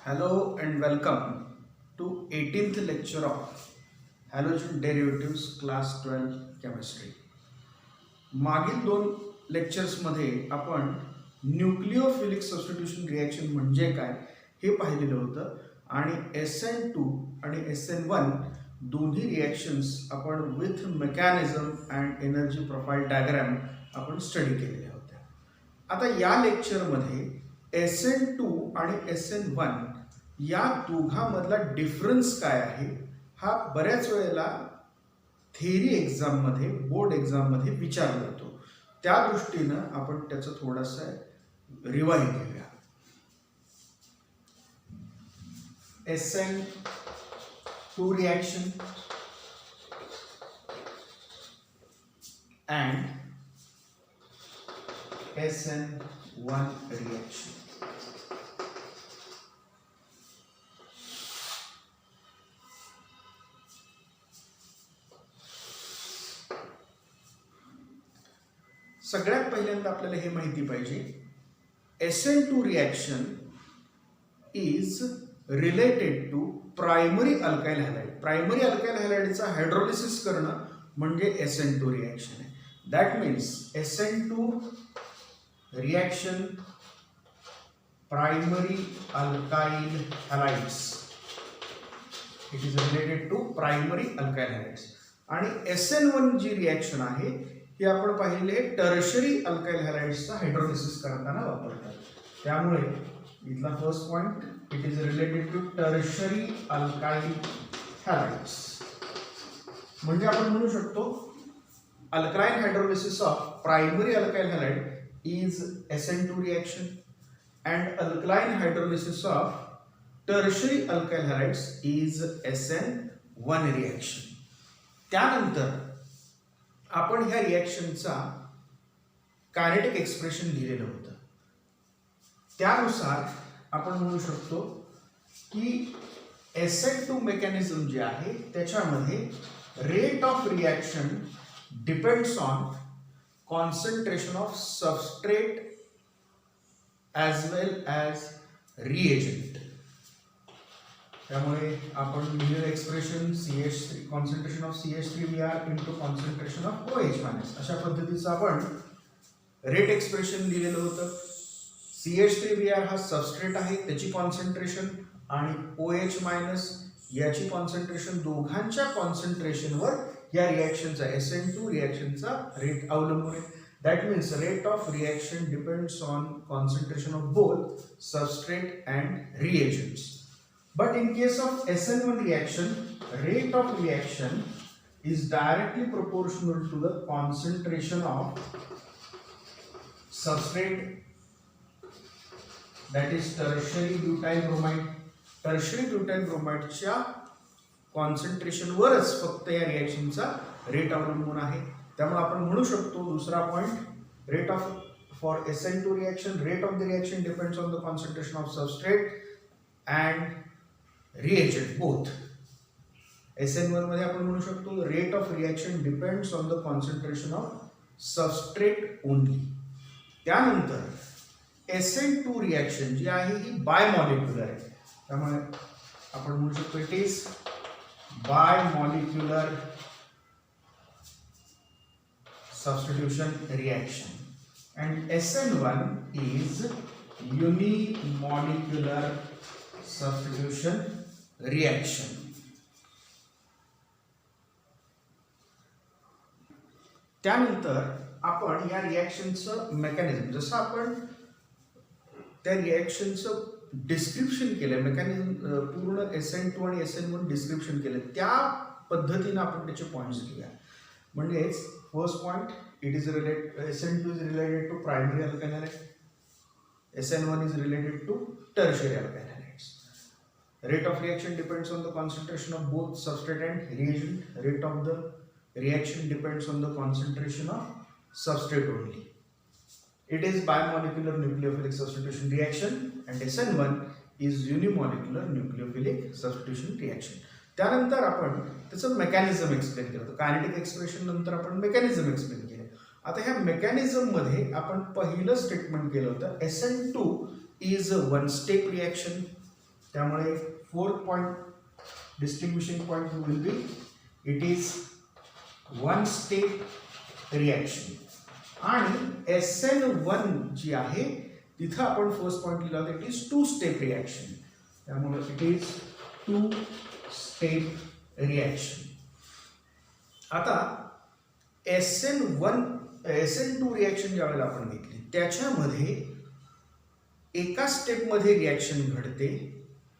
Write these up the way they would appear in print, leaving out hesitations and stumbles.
Hello and welcome to 18th lecture of halogen derivatives class 12 chemistry. मागील दोन लेक्चर्समध्ये आपण न्यूक्लिओफिलिक सबस्टिट्यूशन रिॲक्शन म्हणजे काय हे पाहिलेलं होतं आणि SN2 आणि SN1 दोन्ही रिॲक्शन्स आपण with mechanism and energy profile diagram आपण स्टडी केलेल्या होत्या. आता या लेक्चरमध्ये SN2 आणि SN1 या दोघांमधला डिफरन्स काय आहे हा बऱ्याच वेळेला थेरी एक्झाममध्ये बोर्ड एक्झाममध्ये विचारला जातो. त्या दृष्टीनं आपण त्याचं थोडंसं रिवाइज घेऊया. SN2 reaction and SN1 reaction. सगळ्यात पहिल्यांदा आपल्याला हे माहिती पाहिजे SN2 reaction is related to primary alkyl halide. Primary alkyl हॅलाइडचा हायड्रोलिसिस करणं म्हणजे SN2 रिॲक्शन आहे. That means SN2 reaction primary alkyl halides it is related to primary alkyl halides. आणि SN1 जी रिॲक्शन आहे ही आपण पाहिले टर्शरी अल्काइल हॅलाइड्सचा हायड्रोलिसिस करताना वापरतात. त्यामुळे इथला first point it is related to tertiary alkyl halides. म्हणजे आपण म्हणू शकतो alkaline hydrolysis of primary alkyl halide is SN2 reaction and alkaline hydrolysis of tertiary alkyl halides is SN1 reaction. त्यानंतर आपण ह्या रिॲक्शनचा कायनेटिक एक्सप्रेशन लिहिलेलं होतं. त्यानुसार आपण म्हणू शकतो की SN2 मेकॅनिझम जे आहे त्याच्यामध्ये rate of reaction depends on concentration of substrate as well as reagent. त्यामुळे आपण लिहिलेलं expression CH3 concentration of CH3Br into concentration of OH minus अशा पद्धतीचं आपण रेट एक्सप्रेशन लिहिलेलं होतं. CH3Br हा सबस्ट्रेट आहे त्याची कॉन्सन्ट्रेशन आणि OH मायनस याची कॉन्सन्ट्रेशन दोघांच्या कॉन्सन्ट्रेशनवर या रिॲक्शनचा SN2 रिॲक्शनचा रेट अवलंबून आहे. That means rate of reaction depends on concentration of both substrate and reagents. But in case of SN1 reaction, rate of reaction is directly proportional to the concentration of substrate, that is tertiary butyl bromide. Tertiary butyl bromide च्या concentration वरच फक्त या रिॲक्शनचा rate अवलंबून आहे. त्यामुळे आपण म्हणू शकतो दुसरा point rate of for SN2 reaction rate of the reaction depends on the concentration of substrate and reagent both. SN1 मध्ये आपण म्हणू शकतो rate of reaction depends on the concentration of substrate only. त्यानंतर SN2 रिॲक्शन जी आहे ही बायमॉलिक्युलर आहे. त्यामुळे आपण म्हणू शकतो it is bimolecular substitution reaction and SN1 is unimolecular substitution reaction. त्यानंतर आपण या रिॲक्शनचं मेकॅनिझम जसं आपण त्या रिॲक्शनचं डिस्क्रिप्शन केलं मेकॅनिझम पूर्ण SN2 आणि SN1 डिस्क्रिप्शन केलं त्या पद्धतीनं आपण त्याचे पॉईंट्स घेऊया. म्हणजेच first point it is SN2 is related to primary alkyl halide, SN1 is related to tertiary alkyl halides. Rate of reaction depends on the concentration of both substrate and reagent. Rate of the reaction depends on the concentration of substrate only. It is bimolecular nucleophilic substitution reaction and SN1 is unimolecular nucleophilic substitution reaction. त्यानंतर आपण त्याचं mechanism explain केलं. Kinetic expression नंतर आपण mechanism explain केलं. आता ह्या mechanism मध्ये आपण पहिलं स्टेटमेंट केलं होतं SN2 is a one step reaction. त्यामुळे fourth point distinguishing point will be it is one step reaction. आणि SN1 जी आहे तिथं आपण फर्स्ट पॉइंट लिहिला होता it is two step reaction. त्यामुळे it is two step reaction. आता SN2 रिॲक्शन ज्या वेळेला आपण घेतली त्याच्यामध्ये एका स्टेपमध्ये रिॲक्शन घडते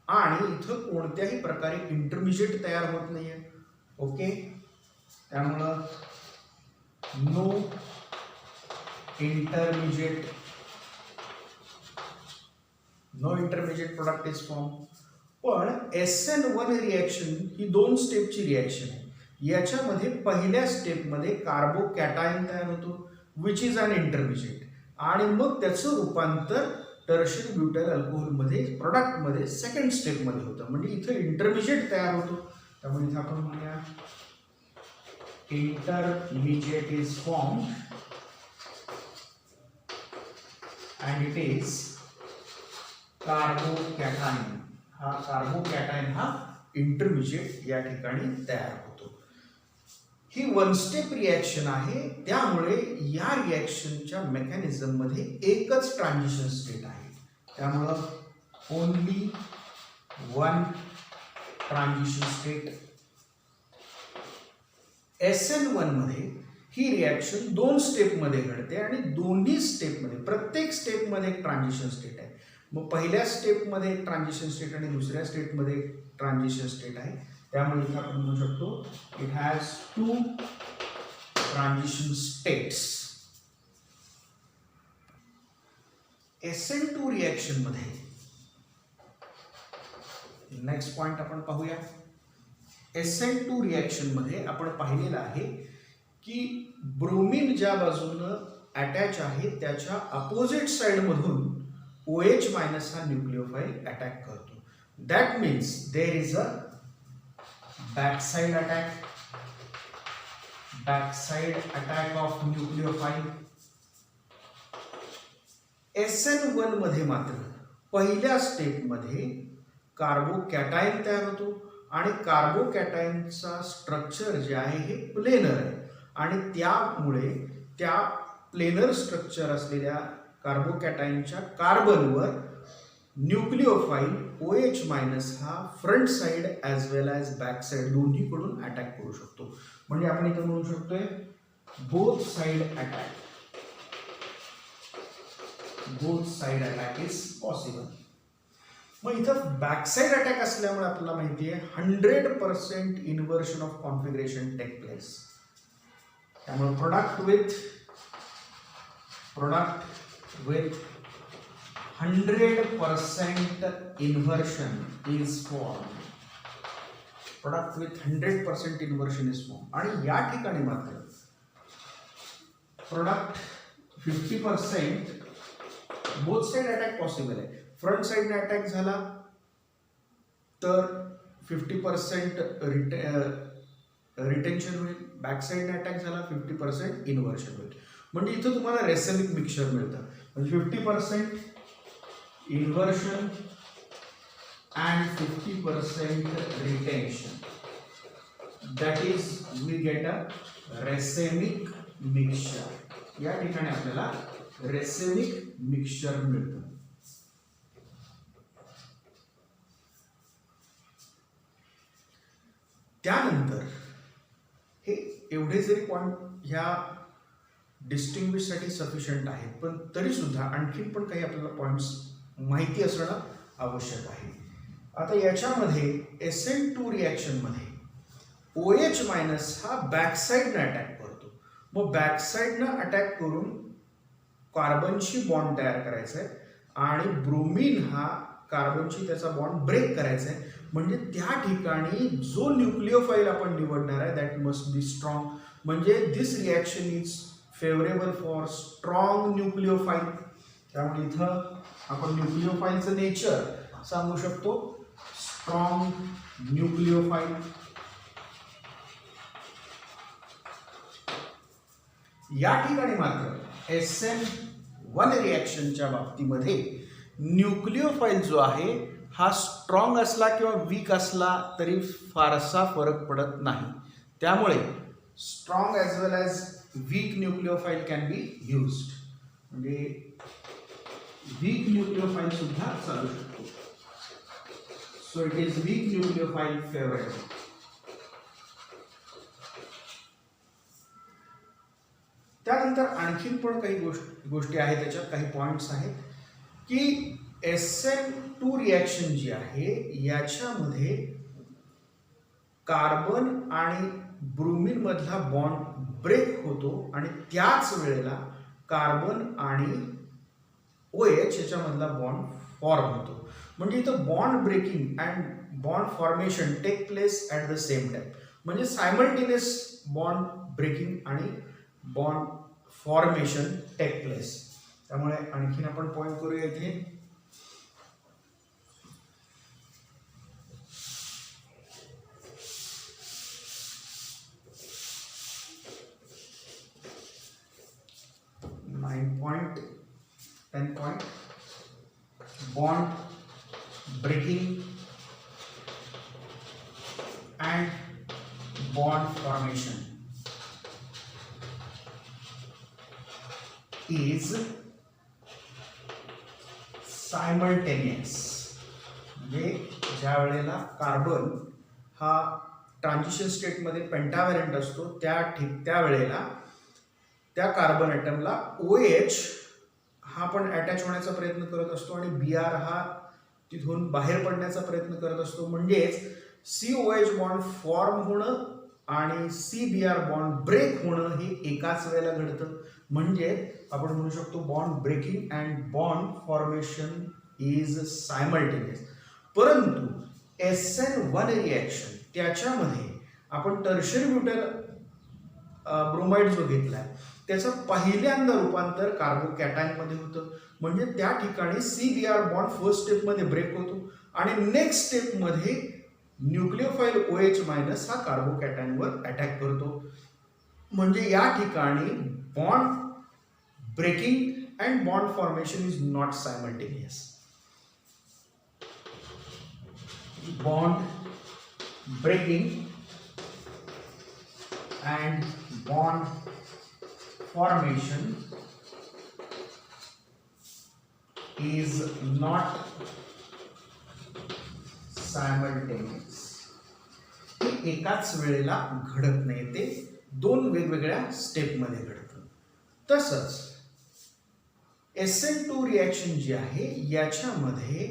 आणि इथं कोणत्याही प्रकारे इंटरमिजिएट तयार होत नाहीये. ओके, त्यामुळं no intermediate product is form. पण SN1 रिॲक्शन ही 2 स्टेपची रिॲक्शन आहे. याच्यामध्ये पहिल्या स्टेपमध्ये कार्बोकॅटायन तयार होतो विच इज अन इंटरमिजिएट, आणि मग त्याचं रूपांतर टर्शियरी ब्युटाइल अल्कोहोलमध्ये प्रोडक्टमध्ये सेकंड स्टेपमध्ये होतं. म्हणजे इथं इंटरमिजिएट तयार होतो. त्यामुळे इथं आपण म्हणूया intermediate is form and it is carbocation. हा कार्बोकॅटायन हा इंटरमिजिएट या ठिकाणी तयार होतो. ही वन स्टेप रिॲक्शन आहे. त्यामुळे या रिॲक्शनच्या मेकॅनिझम मध्ये एकच ट्रान्झिशन स्टेट आहे. त्यामुळं only one transition state. SN1 मध्ये ही रिॲक्शन 2 स्टेपमध्ये घडते आणि दोन्ही स्टेपमध्ये प्रत्येक स्टेपमध्ये एक ट्रान्झिशन स्टेट आहे. मग पहिल्या स्टेपमध्ये एक ट्रान्झिशन स्टेट आणि दुसऱ्या स्टेटमध्ये एक ट्रान्झिशन स्टेट आहे. त्यामुळे इथे आपण म्हणू शकतो it has 2 transition states. SN2 reaction मध्ये नेक्स्ट पॉइंट आपण पाहूया. SN2 रिॲक्शन मध्ये आपण पाहिलेलं आहे की ब्रोमीन ज्या बाजूनं अटॅच आहे त्याच्या अपोजिट साइड मधून OH मायनस हा न्यूक्लिओफाइल अटॅक करतो. That means there is a backside attack of nucleophile. SN1 मध्ये मात्र पहिल्या स्टेपमध्ये कार्बोकॅटायन तयार होतो आणि कार्बोकॅटायनचा स्ट्रक्चर जे आहे हे प्लेनर आहे आणि त्यामुळे त्या प्लेनर स्ट्रक्चर असलेल्या कार्बोकॅटायनच्या कार्बनवर न्यूक्लिओफाइल OH मायनस हा front side as well as back side दोन्हीकडून अटॅक करू शकतो. म्हणजे आपण इथं म्हणू शकतोय both side attack is possible. मग इथं बॅक साइड अटॅक असल्यामुळे आपल्याला माहिती आहे 100% inversion of configuration take place. त्यामुळे product with 100% inversion is formed. Product with 100% inversion is formed. आणि या ठिकाणी मात्र product 50% both side attack possible आहे. फ्रंट साइडने अटॅक झाला तर 50% रिटेन्शन होईल, बॅक साइडने अटॅक झाला 50% इन्व्हर्शन होईल. म्हणजे इथं तुम्हाला रेसेमिक मिक्सचर मिळतं. म्हणजे 50% inversion and 50% retention. That is we get a racemic mixture. या ठिकाणी आपल्याला racemic mixture मिळतं. त्यानंतर हे एवढे जरी पॉइंट ह्या डिस्टिंग्विश साठी सफिशियंट आहेत, पण तरी सुद्धा आणखी पण काही आपल्याला पॉइंट्स माहिती असणं आवश्यक आहे. आता याच्यामध्ये SN2 रिॲक्शन मध्ये OH मायनस हा बॅक साइडनं अटॅक करतो. मग बॅक साइडनं अटॅक करून कार्बनशी बॉन्ड तयार करायचा आहे आणि ब्रोमीन हा कार्बनशी त्याचा बॉन्ड ब्रेक करायचा आहे. म्हणजे त्या ठिकाणी जो न्यूक्लिओफाइल आपण निवडणार आहे दॅट मस्ट बी स्ट्रॉंग. म्हणजे this reaction is favourable for strong nucleophile. त्यामुळे इथं आपण न्यूक्लिओफाइलचं नेचर सांगू शकतो स्ट्रॉंग न्यूक्लिओफाइल. या ठिकाणी मात्र SN1 रिॲक्शनच्या बाबतीमध्ये न्यूक्लिओफाइल जो आहे हा स्ट्रॉंग असला किंवा वीक असला तरी फारसा फरक पडत नाही. त्यामुळे strong as well as weak nucleophile can be used. म्हणजे वीक न्यूक्लिओफाईल सुद्धा चालू शकतो. So it is weak nucleophile favourable. त्यानंतर आणखीन पण काही गोष्टी आहेत, त्याच्यात काही पॉइंट्स आहेत की SN2 रिॲक्शन जी आहे याच्यामध्ये कार्बन आणि ब्रोमीन मधला बॉन्ड ब्रेक होतो आणि त्याच वेळेला कार्बन आणि OH याच्यामधला बॉन्ड फॉर्म होतो. म्हणजे इथं bond breaking and bond formation take place at the same time. म्हणजे सायमल्टेनियस बॉन्ड ब्रेकिंग आणि बॉन्ड फॉर्मेशन टेक प्लेस. त्यामुळे आणखीन आपण पॉइंट करूया इथे. .10 point bond breaking and bond formation is simultaneous. म्हणजे ज्या वेळेला कार्बन हा ट्रान्झिशन स्टेटमध्ये पेंटाव्हॅलेंट असतो त्या वेळेला त्या कार्बन ॲटमला OH हा पण अटॅच होण्याचा प्रयत्न करत असतो आणि Br हा तिथून बाहेर पडण्याचा प्रयत्न करत असतो. म्हणजेच COH बॉन्ड फॉर्म होणं आणि CBr बॉन्ड ब्रेक होणं हे एकाच वेळेला घडतं. म्हणजे आपण म्हणू शकतो bond breaking and bond formation is simultaneous. परंतु SN1 रिॲक्शन त्याच्यामध्ये आपण टर्शरी ब्युटाइल ब्रोमाइड जो घेतलाय त्याचं पहिल्यांदा रूपांतर कार्बोकॅटायन मध्ये होतं. म्हणजे त्या ठिकाणी CBr बॉन्ड फर्स्ट स्टेप मध्ये ब्रेक होतो आणि नेक्स्ट स्टेप मध्ये न्यूक्लिओफाईल OH मायनस हा कार्बोकॅटायन वर अटॅक करतो. म्हणजे या ठिकाणी bond breaking and bond formation is not simultaneous. Bond breaking and bond formation is not simultaneous. हे एकाच वेळेला घडत नाही, ते दोन वेगवेगळ्या स्टेपमध्ये घडतं. तसंच SN2 रिॲक्शन जी आहे याच्यामध्ये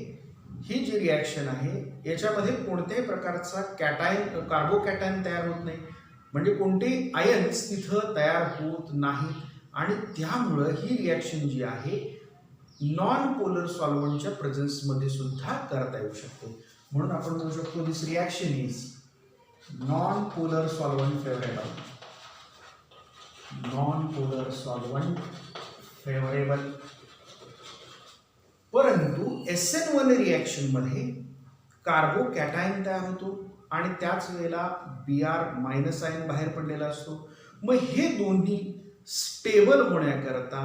ही जी रिॲक्शन आहे याच्यामध्ये कोणत्याही प्रकारचा कॅटायन कार्बोकॅटायन तयार होत नाही. म्हणजे कोणतेही आयन्स तिथं तयार होत नाही आणि त्यामुळं ही रिॲक्शन जी आहे नॉन पोलर सॉल्व्हंटच्या प्रेझेन्समध्ये सुद्धा करता येऊ शकते. म्हणून आपण म्हणू शकतो this reaction is non polar solvent favourable. Non polar solvent favourable. परंतु SN1 रिॲक्शन मध्ये कार्बोकॅटायन तयार होतो आणि त्याच वेळेला Br मायनस आयन बाहेर पडलेला असतो. मग हे दोन्ही स्टेबल होण्याकरता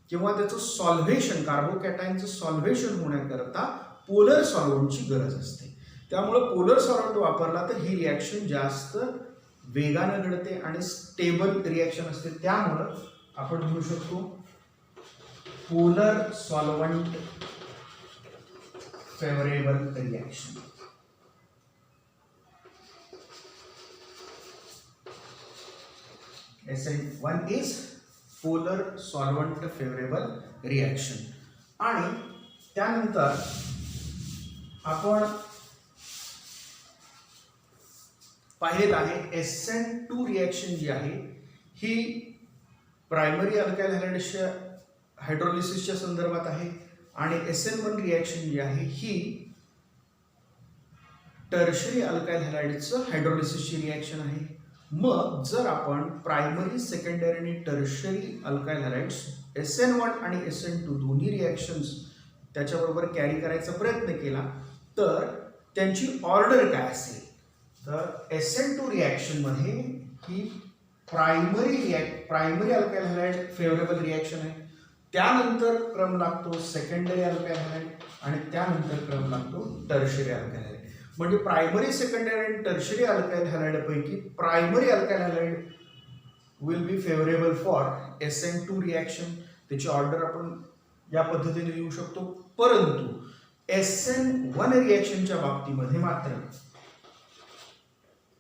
किंवा त्याचं सॉल्व्हेशन कार्बोकॅटायनचं सॉल्व्हेशन होण्याकरता पोलर सॉल्व्हंटची गरज असते. त्यामुळं पोलर सॉल्व्हंट वापरला तर ही रिॲक्शन जास्त वेगानं घडते आणि स्टेबल रिॲक्शन असते. त्यामुळं आपण म्हणू शकतो polar solvent favourable reaction. SN1 is polar solvent favorable reaction. आणि त्यानंतर आपण पाहिलेलं आहे SN2 रिॲक्शन जी आहे ही प्रायमरी अल्काइल हॅलाइड्सच्या हायड्रोलिसिसच्या संदर्भात आहे आणि SN1 रिॲक्शन जी आहे ही टर्शरी अल्काइल हॅलाइड्सचं हायड्रोलिसिसची रिॲक्शन आहे. मग जर आपण प्रायमरी सेकंडरी आणि टर्शरी अल्काइल हॅलाइड्स SN1 आणि SN2 दोन्ही रिॲक्शन्स त्याच्याबरोबर कॅरी करायचा प्रयत्न केला तर त्यांची ऑर्डर काय असेल तर SN2 रिॲक्शनमध्ये ही primary alkyl halide favourable reaction आहे. त्यानंतर क्रम लागतो सेकंडरी अल्काइल हॅलाइड आणि त्या त्यानंतर क्रम लागतो टर्शियरी अल्काइल हॅलाइड. म्हणजे प्रायमरी, सेकंडरी आणि टर्शियरी अल्काइल हॅलाइड पैकी primary alkyl halide will be favourable for SN2 reaction. त्याची ऑर्डर आपण या पद्धतीने लिहू शकतो. परंतु SN1 रिॲक्शनच्या बाबतीमध्ये मात्र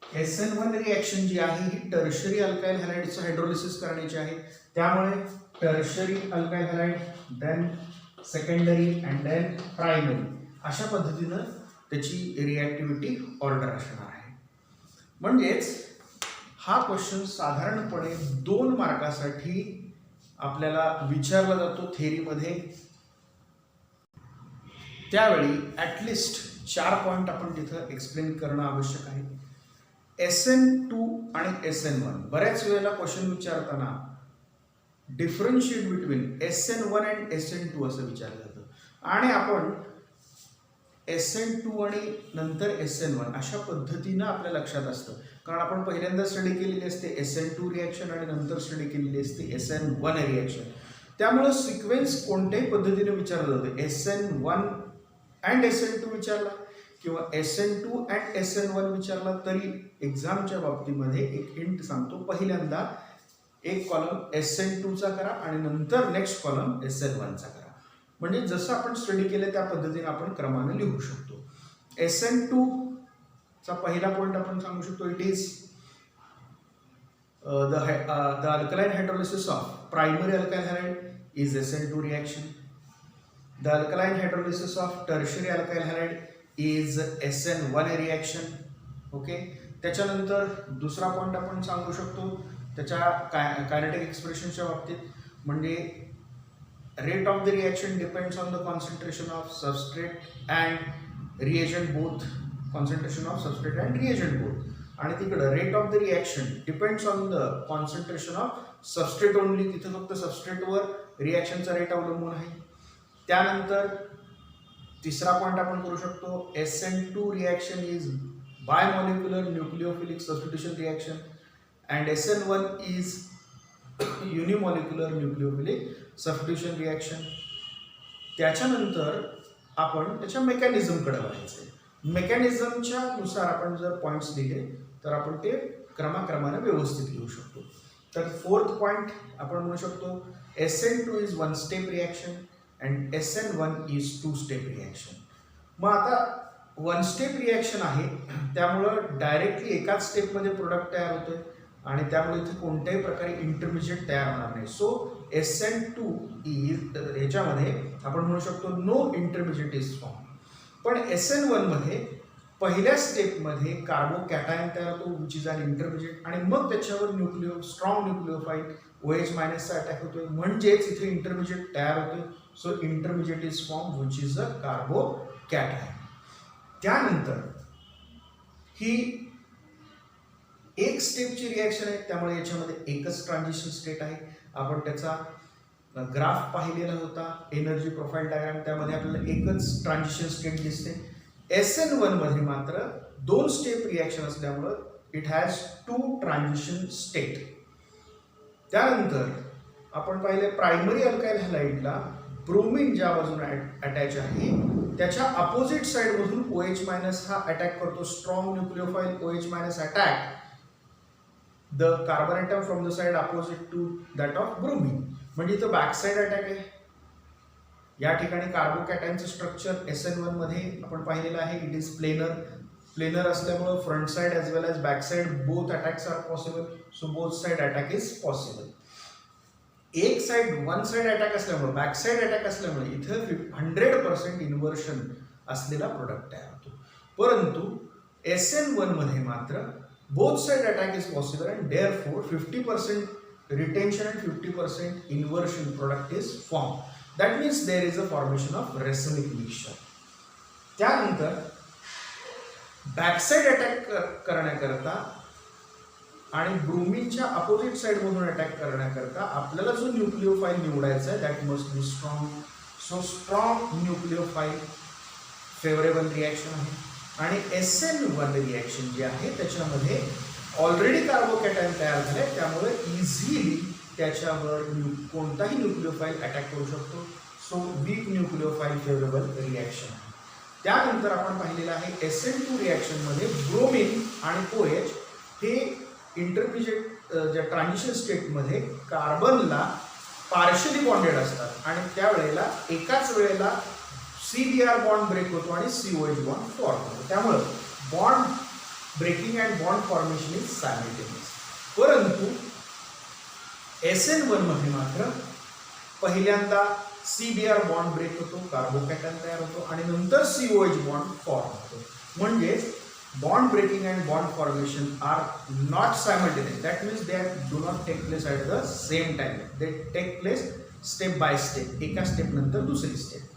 SN1 रिॲक्शन जी आहे ही टर्शियरी अल्काइल हॅलाइडचं हायड्रोलिसिस करण्याची आहे. त्यामुळे tertiary alkyl halide, then secondary and then primary, अशा पद्धतीनं त्याची रिॲक्टिव्हिटी ऑर्डर असणार आहे. म्हणजेच हा क्वेश्चन साधारणपणे 2 मार्कासाठी आपल्याला विचारला जातो थेरीमध्ये. त्यावेळी ॲटलिस्ट 4 पॉईंट आपण तिथं एक्सप्लेन करणं आवश्यक आहे. SN2 आणि SN1 बऱ्याच वेळेला क्वेश्चन विचारताना differentiate between SN1 and SN2 असं विचारलं जातं, आणि आपण SN2 आणि नंतर SN1 अशा पद्धतीनं आपल्या लक्षात असतं, कारण आपण पहिल्यांदा स्टडी केलेली असते SN2 रिॲक्शन आणि नंतर स्टडी केलेली असते SN1 रिॲक्शन. त्यामुळं सिक्वेन्स कोणत्याही पद्धतीने विचारलं जातं. SN1 अँड SN2 विचारला किंवा SN2 अँड SN1 विचारला तरी एक्झामच्या बाबतीमध्ये एक हिंट सांगतो. पहिल्यांदा एक कॉलम SN2चा करा आणि नंतर नेक्स्ट कॉलम SN1चा करा. म्हणजे जसं आपण स्टडी केलं त्या पद्धतीने आपण क्रमाने लिहू शकतो. SN2 चा पहिला पॉईंट आपण सांगू शकतो, it is the alkaline hydrolysis of primary alkyl halide is SN2 reaction. The alkaline hydrolysis of tertiary alkyl halide is SN1 reaction. Okay. त्याच्यानंतर दुसरा पॉईंट आपण सांगू शकतो त्याच्या कायनेटिक एक्सप्रेशनच्या बाबतीत, म्हणजे rate of the reaction depends on the concentration of substrate and reagent both. Concentration of substrate and reagent both. आणि तिकडं rate of the reaction depends on the concentration of substrate only. तिथं फक्त सबस्ट्रेटवर रिॲक्शनचा rate अवलंबून आहे. त्यानंतर तिसरा point आपण करू शकतो, SN2 reaction is bimolecular nucleophilic substitution reaction and SN1 is unimolecular nucleophilic substitution reaction. त्याच्यानंतर आपण त्याच्या मेकॅनिझमकडे बघायचं. मेकॅनिझमच्या नुसार आपण जर पॉईंट्स दिले तर आपण ते क्रमाक्रमाने व्यवस्थित लिहू शकतो. तर 4th पॉईंट आपण म्हणू शकतो SN2 is 1 step reaction and SN1 is 2 step reaction. मग आता 1 स्टेप रिॲक्शन आहे त्यामुळं डायरेक्टली एकाच स्टेपमध्ये प्रोडक्ट तयार होतोय आणि त्यामुळे इथे कोणत्याही प्रकारे इंटरमिजिएट तयार होणार नाही. सो SN2 इज ह्याच्यामध्ये आपण म्हणू शकतो नो इंटरमिजिएट इज फॉर्म. पण SN1 मध्ये पहिल्या स्टेपमध्ये कार्बो कॅटायन तयार होतो विच इज अन इंटरमिजिएट, आणि मग त्याच्यावर स्ट्रॉंग न्यूक्लिओफाइल OH- चा अटॅक होतोय, म्हणजेच इथे इंटरमिजिएट तयार होतोय. So intermediate is form which is a कार्बो cation. त्यानंतर ही एक स्टेपची रिॲक्शन आहे त्यामुळे याच्यामध्ये एकच ट्रान्झिशन स्टेट आहे. आपण त्याचा ग्राफ पाहिलेला होता, एनर्जी प्रोफाइल डायग्राम, त्यामध्ये आपल्याला एकच ट्रान्झिशन स्टेट दिसते. SN1 मध्ये मात्र 2 स्टेप रिॲक्शन असल्यामुळं इट हॅज 2 ट्रान्झिशन स्टेट. त्यानंतर आपण पाहिले प्रायमरी अल्काइल हॅलाइडला ब्रोमीन ज्या बाजूने अटॅच आहे त्याच्या अपोजिट साइडमधून OH- हा अटॅक करतो. Strong nucleophile OH- attack the carbon atom from the side opposite to that of bromine. म्हणजे इथं बॅक साइड अटॅक आहे. या ठिकाणी कार्बो कॅटायनचं स्ट्रक्चर SN1 मध्ये आपण पाहिलेलं आहे. इट इज प्लेनर असल्यामुळं front side as well as back side both attacks are possible. So both side attack is possible. एक साइड 1 साइड अटॅक असल्यामुळे, बॅक साइड अटॅक असल्यामुळे इथं 100% इन्व्हर्शन असलेला प्रोडक्ट तयार होतो. परंतु SN1 मध्ये मात्र both side attack is possible and therefore 50% retention and 50% inversion product is form. That means there is a formation of racemic mixture. त्यानंतर बॅकसाइड अटॅक करण्याकरता आणि ब्रोमीनच्या अपोजिट साइडमधून अटॅक करण्याकरता आपल्याला जो न्यूक्लिओफाइल निवडायचा आहे that must be strong. So strong nucleophile favourable reaction आहे. आणि SN1 रिॲक्शन जी आहे त्याच्यामध्ये ऑलरेडी कार्बोकॅटायन तयार झाले त्यामुळे इझिली त्याच्यावर कोणताही न्यूक्लिओफाइल अटॅक करू शकतो. सो वीक न्यूक्लिओफाइल फेवरेबल रिॲक्शन आहे. त्यानंतर आपण पाहिलेलं आहे SN2 रिॲक्शनमध्ये ब्रोमीन आणि OH हे इंटरमिजिएट ज्या ट्रान्झिशन स्टेटमध्ये कार्बनला पार्शली बॉन्डेड असतात आणि त्यावेळेला एकाच वेळेला CBr बॉन्ड ब्रेक होतो आणि COH बॉन्ड फॉर्म होतो. त्यामुळं bond breaking and bond formation is simultaneous. परंतु SN1 मध्ये मात्र पहिल्यांदा CBr बॉन्ड ब्रेक होतो, कार्बोकॅटॅन तयार होतो आणि नंतर COH बॉन्ड फॉर्म होतो. म्हणजेच bond breaking and bond formation are not simultaneous. That means they do not take place at the same time. They take place step by step. एका step नंतर दुसरी स्टेप.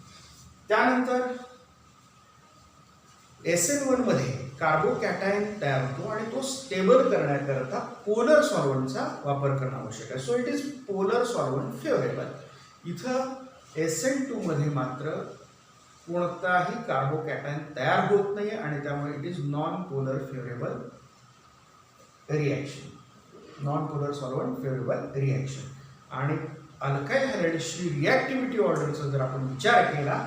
त्यानंतर SN1 मध्ये carbocation तयार होतो आणि तो स्टेबल करण्याकरता पोलर सॉल्व्हंटचा वापर करणं आवश्यक आहे. So it is polar solvent favourable. इथं SN2 मध्ये मात्र कोणताही कार्बोकॅटायन तयार होत नाही आणि त्यामुळे it is non polar favourable reaction. Non polar solvent favourable reaction. आणि अल्काइल हॅलाइड्सची रिॲक्टिव्हिटी ऑर्डरचा जर आपण विचार केला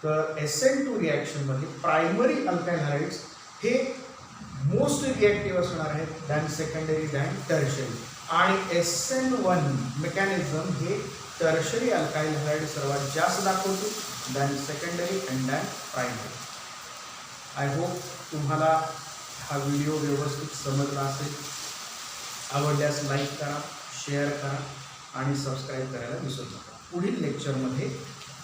तर SN2 रिॲक्शनमध्ये प्रायमरी अल्काइल हॅलाइड्स हे मोस्ट रिॲक्टिव्ह असणार आहेत दॅन सेकंडरी दॅन टर्शरी. आणि SN1 मेकॅनिझम हे टर्शरी अल्काइल हॅलाइड सर्वात जास्त दाखवतो than secondary and then primary. I hope तुम्हाला हा व्हिडिओ व्यवस्थित समजला असेल. आवडल्यास लाईक करा, शेअर करा आणि सबस्क्राईब करायला विसरू नका. पुढील लेक्चरमध्ये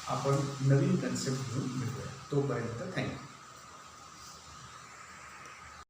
आपण नवीन कन्सेप्ट घेऊन भेटूया. तोपर्यंत थँक्यू.